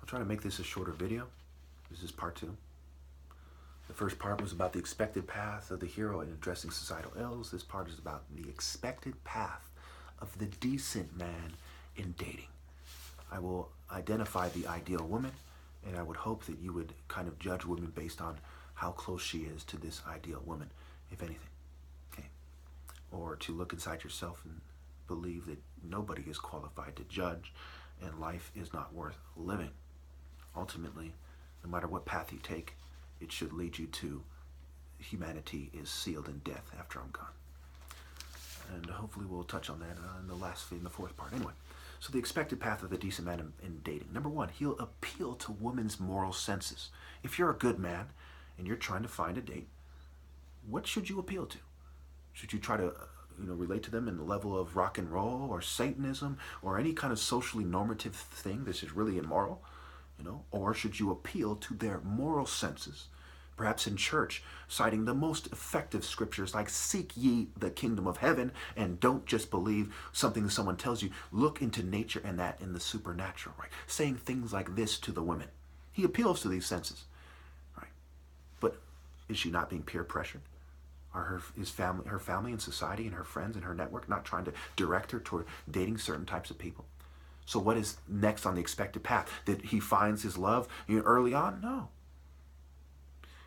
try to make this a shorter video. This is part 2. The first part was about the expected path of the hero in addressing societal ills. This part is about the expected path of the decent man in dating. I will identify the ideal woman, and I would hope that you would kind of judge women based on how close she is to this ideal woman, if anything. Okay? Or to look inside yourself and believe that nobody is qualified to judge, and life is not worth living. Ultimately, no matter what path you take, it should lead you to humanity is sealed in death after I'm gone. And hopefully we'll touch on that in the fourth part. Anyway, so the expected path of the decent man in dating. Number 1, he'll appeal to women's moral senses. If you're a good man and you're trying to find a date, what should you appeal to? Should you try to relate to them in the level of rock and roll or Satanism or any kind of socially normative thing that is really immoral? Or should you appeal to their moral senses, perhaps in church, citing the most effective scriptures like seek ye the kingdom of heaven and don't just believe something that someone tells you. Look into nature and that in the supernatural, right? Saying things like this to the women. He appeals to these senses, right? But is she not being peer pressured? Are her family and society and her friends and her network not trying to direct her toward dating certain types of people? So what is next on the expected path? That he finds his love early on? No.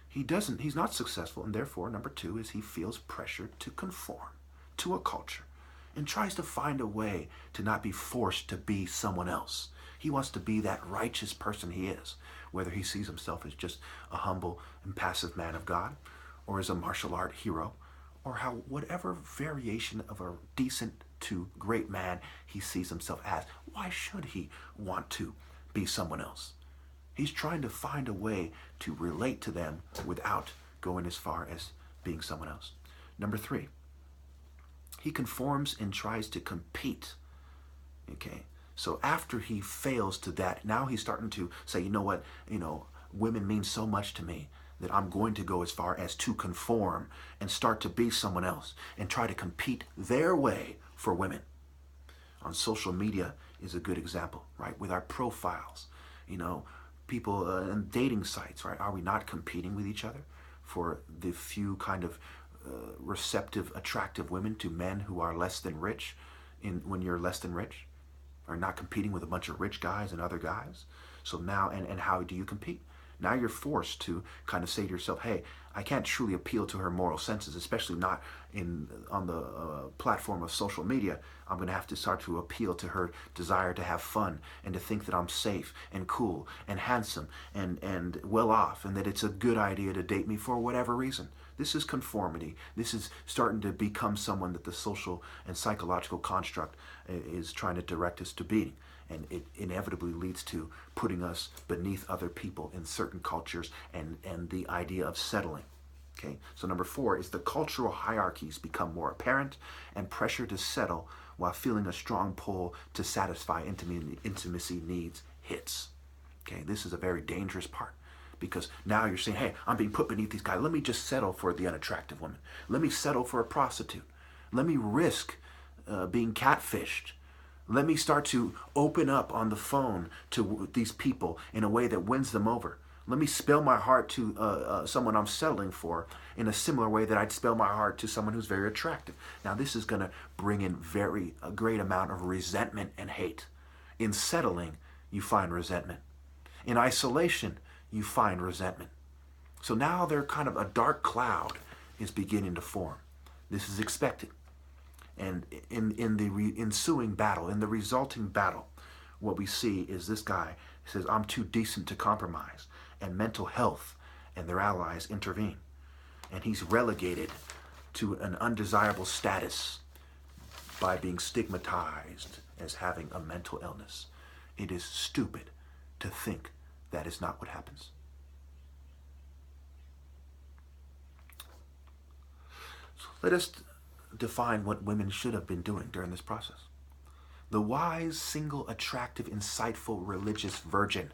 He doesn't. He's not successful. And therefore, number 2 is he feels pressured to conform to a culture and tries to find a way to not be forced to be someone else. He wants to be that righteous person he is, whether he sees himself as just a humble and passive man of God or as a martial art hero, or whatever variation of a decent to great man he sees himself as. Why should he want to be someone else? He's trying to find a way to relate to them without going as far as being someone else. Number 3, he conforms and tries to compete. Okay, so after he fails to that, now he's starting to say, you know what, women mean so much to me that I'm going to go as far as to conform and start to be someone else and try to compete their way for women. On social media is a good example, right? With our profiles, people and dating sites, right? Are we not competing with each other for the few kind of receptive, attractive women to men who are less than rich when you're less than rich? Are not competing with a bunch of rich guys and other guys? So now, and how do you compete? Now you're forced to kind of say to yourself, hey, I can't truly appeal to her moral senses, especially not on the platform of social media. I'm going to have to start to appeal to her desire to have fun and to think that I'm safe and cool and handsome and well off, and that it's a good idea to date me for whatever reason. This is conformity. This is starting to become someone that the social and psychological construct is trying to direct us to being. And it inevitably leads to putting us beneath other people in certain cultures and the idea of settling. Okay, so number 4 is the cultural hierarchies become more apparent and pressure to settle while feeling a strong pull to satisfy intimacy needs hits. Okay, this is a very dangerous part because now you're saying, hey, I'm being put beneath these guys. Let me just settle for the unattractive woman. Let me settle for a prostitute. Let me risk being catfished. Let me start to open up on the phone to these people in a way that wins them over. Let me spell my heart to someone I'm settling for in a similar way that I'd spell my heart to someone who's very attractive. Now, this is going to bring in a great amount of resentment and hate. In settling, you find resentment. In isolation, you find resentment. So now they're kind of a dark cloud is beginning to form. This is expected. And in the ensuing battle, in the resulting battle, what we see is this guy says, I'm too decent to compromise. And mental health and their allies intervene. And he's relegated to an undesirable status by being stigmatized as having a mental illness. It is stupid to think that is not what happens. So let us define what women should have been doing during this process. The wise, single, attractive, insightful, religious virgin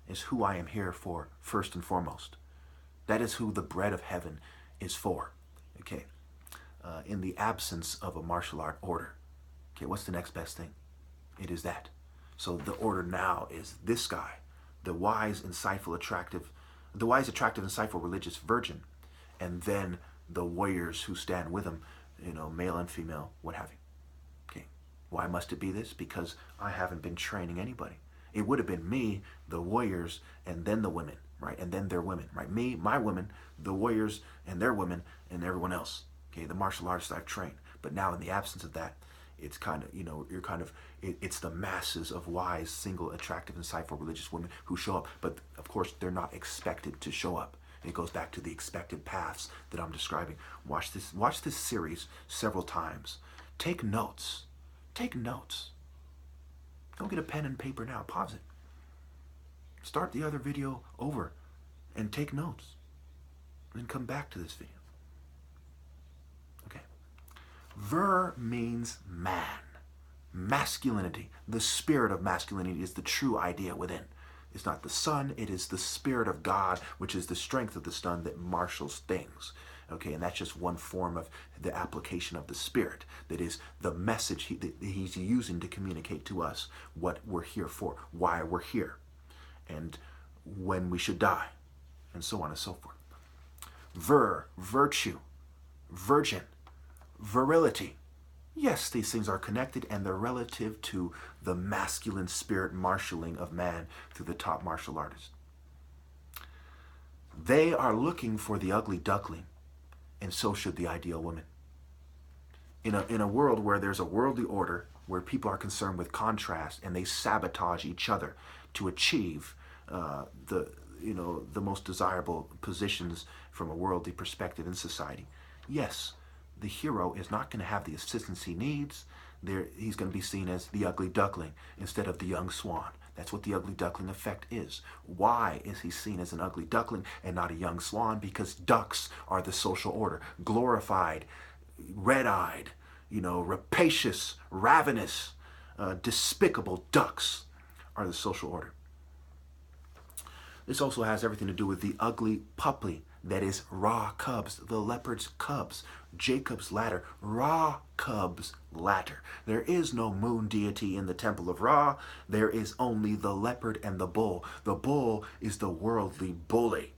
is who I am here for first and foremost. That is who the bread of heaven is for. Okay. In the absence of a martial art order. Okay, what's the next best thing? It is that. So the order now is this guy the wise, attractive, insightful, religious virgin, and then the warriors who stand with him, male and female, what have you. Okay. Why must it be this? Because I haven't been training anybody. It would have been me, the warriors, and then the women, right? And then their women, right? Me, my women, the warriors, and their women, and everyone else. Okay, the martial artists I've trained. But now in the absence of that, it's kind of, it's the masses of wise, single, attractive, insightful religious women who show up. But of course, they're not expected to show up. It goes back to the expected paths that I'm describing. Watch this series several times. Take notes. Take notes. Don't get a pen and paper now. Pause it. Start the other video over and take notes. And then come back to this video. Okay. Ver means man. Masculinity. The spirit of masculinity is the true idea within. It's not the sun, it is the Spirit of God, which is the strength of the sun that marshals things. Okay, and that's just one form of the application of the Spirit. That is the message that he's using to communicate to us what we're here for, why we're here, and when we should die, and so on and so forth. Virtue, virgin, virility. Yes, these things are connected, and they're relative to the masculine spirit marshaling of man through the top martial artist. They are looking for the ugly duckling, and so should the ideal woman. In a world where there's a worldly order, where people are concerned with contrast, and they sabotage each other to achieve the most desirable positions from a worldly perspective in society. Yes, the hero is not going to have the assistance he needs. He's going to be seen as the ugly duckling instead of the young swan. That's what the ugly duckling effect is. Why is he seen as an ugly duckling and not a young swan? Because ducks are the social order. Glorified, red-eyed, rapacious, ravenous, despicable ducks are the social order. This also has everything to do with the ugly puppy, that is Ra cubs, the leopard's cubs, Jacob's ladder, Ra cubs ladder. There is no moon deity in the temple of Ra. There is only the leopard and the bull. The bull is the worldly bully.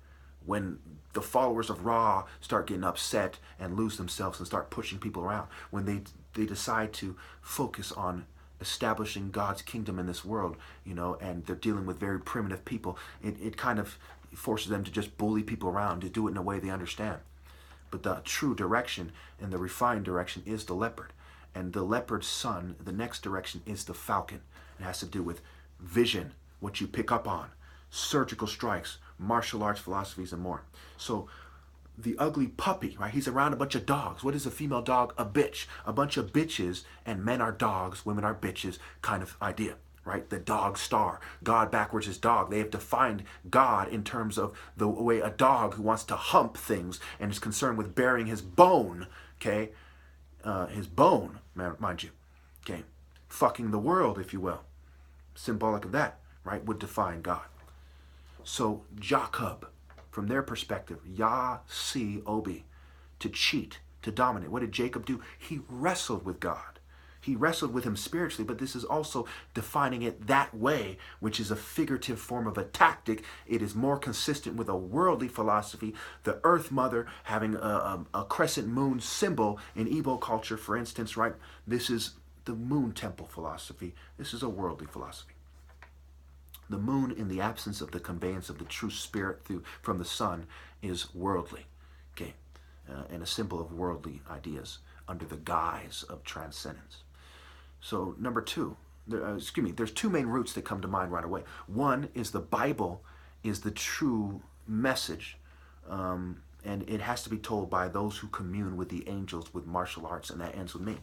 When the followers of Ra start getting upset and lose themselves and start pushing people around, when they decide to focus on establishing God's kingdom in this world, and they're dealing with very primitive people, it kind of forces them to just bully people around, to do it in a way they understand. But the true direction and the refined direction is the leopard. And the leopard's son, the next direction, is the falcon. It has to do with vision, what you pick up on, surgical strikes, martial arts philosophies, and more. So the ugly puppy, right? He's around a bunch of dogs. What is a female dog? A bitch. A bunch of bitches, and men are dogs, women are bitches kind of idea, right? The dog star. God backwards is dog. They have defined God in terms of the way a dog who wants to hump things and is concerned with burying his bone, okay? His bone, mind you, okay? Fucking the world, if you will. Symbolic of that, right? Would define God. So Jacob, from their perspective, Yah-si-obi, to cheat, to dominate. What did Jacob do? He wrestled with God. He wrestled with him spiritually, but this is also defining it that way, which is a figurative form of a tactic. It is more consistent with a worldly philosophy. The Earth Mother having a crescent moon symbol in Igbo culture, for instance, right? This is the moon temple philosophy. This is a worldly philosophy. The moon, in the absence of the conveyance of the true spirit from the sun, is worldly, okay, and a symbol of worldly ideas under the guise of transcendence. So number two, there's two main roots that come to mind right away. One is the Bible is the true message, and it has to be told by those who commune with the angels with martial arts, and that ends with me.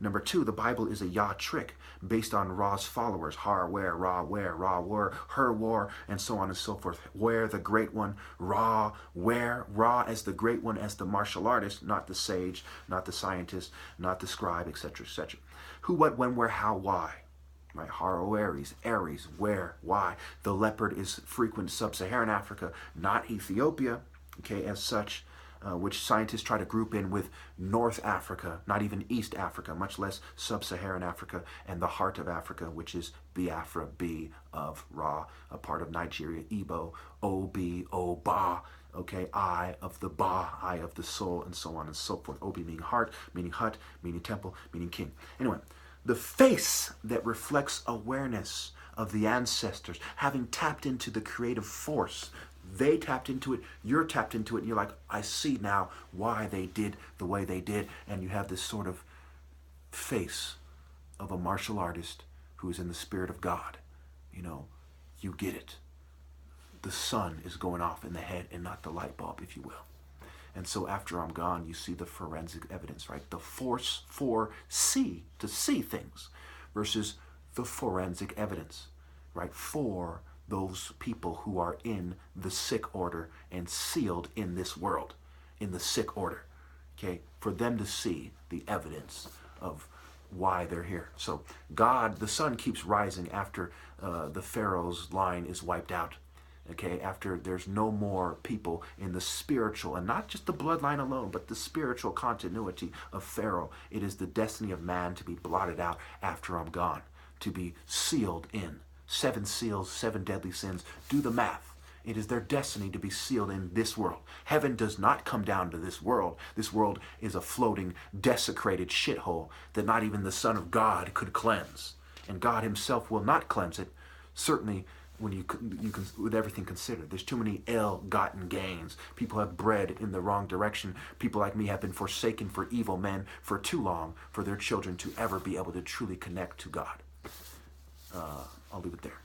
Number two, the Bible is a Yah trick based on Ra's followers, Har, where, Ra, were, her, war, and so on and so forth. Where, the great one, Ra, where, Ra as the great one, as the martial artist, not the sage, not the scientist, not the scribe, etc., etc. Who, what, when, where, how, why. Right? Har, Aries, where, why. The leopard is frequent sub-Saharan Africa, not Ethiopia, okay, as such. which scientists try to group in with North Africa, not even East Africa, much less Sub-Saharan Africa, and the heart of Africa, which is Biafra, B of Ra, a part of Nigeria, Igbo, Obi, Oba, okay, I of the Ba, I of the soul, and so on and so forth. Obi meaning heart, meaning hut, meaning temple, meaning king. Anyway, the face that reflects awareness of the ancestors, having tapped into the creative force. They tapped into it, you're tapped into it, and you're like, I see now why they did the way they did. And you have this sort of face of a martial artist who is in the spirit of God. You know, you get it. The sun is going off in the head and not the light bulb, if you will. And so after I'm gone, you see the forensic evidence, right? The force for to see things versus the forensic evidence, right? For those people who are in the sick order and sealed in this world, in the sick order, okay? For them to see the evidence of why they're here. So God, the sun keeps rising after the Pharaoh's line is wiped out. Okay, after there's no more people in the spiritual, and not just the bloodline alone, but the spiritual continuity of Pharaoh. It is the destiny of man to be blotted out after I'm gone, to be sealed in. 7 seals, 7 deadly sins. Do the math. It is their destiny to be sealed in this world. Heaven does not come down to this world. This world is a floating, desecrated shithole that not even the Son of God could cleanse. And God himself will not cleanse it, certainly when you can, with everything considered. There's too many ill-gotten gains. People have bred in the wrong direction. People like me have been forsaken for evil men for too long for their children to ever be able to truly connect to God. I'll leave it there.